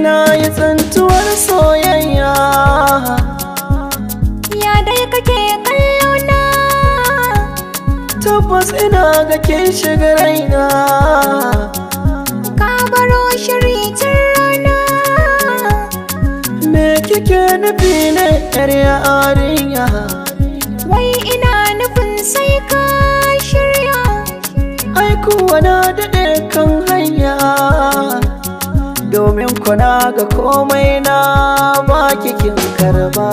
na yi tsantuwar soyayya. Ya dai kake kallona? Tabbas ina ga kin shiga raina. Ka baro shiri tun rana. Me kike nufi ne yar yarinya? Wai ina nufin sai ka shirya. Ai kuwa na daɗe kan hanya, domin kuna ga komai na baki kin karba.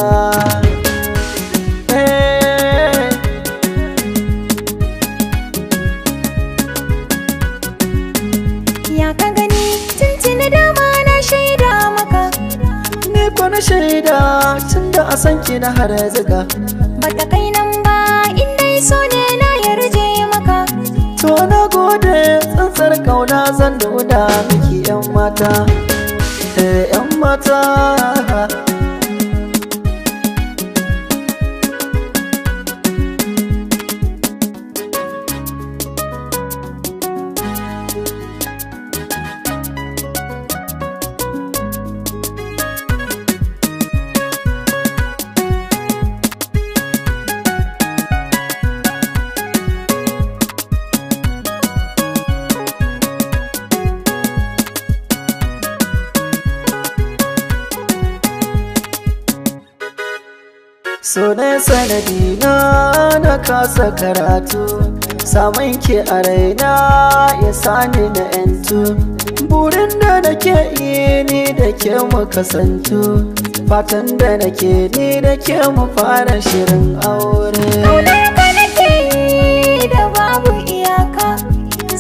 Ya ka gani tuntuni dama na shaida maka. Ni ko na shaida tunda a san ki na har ziga. Bata kai nan ba in dai so ne na yarje maka. To na gode tsantsar kauna zan nuna miki yan mata, yan mata. So ne sanadina na kasa karatu, samun ki a raina ya sani na yantu. Burin da nake yi ni da ke mu kasantu, fatan da nake ni da ke mu fara shirin aure. Kaunar ka nake yi da babu iyaka,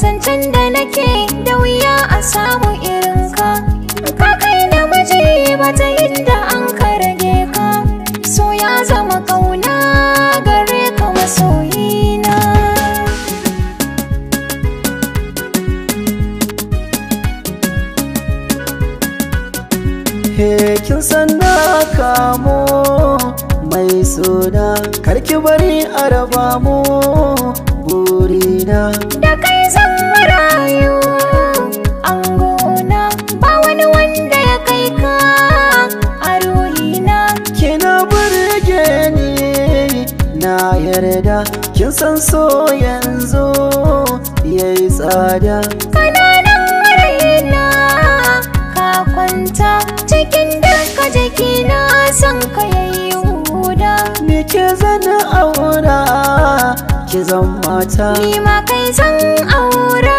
zancen da nake da wuya a samu irin ka. Ka kai da miji bata inda an ka rage ka, so ya zama kauna gare ka masoyina. Kin san na kamo mai suna, karki bari a raba mu burina. Da kai zan rayu angona, ba wani wanda ya kai ka a ruhina. Kina burge ni na yarda, kin san so yanzu yayi tsada. Kananan raina ka kwanta cikin duka jikina, san ka yayi huda. Me ke zana aura ki zan mata, Ni ma kai zan aura.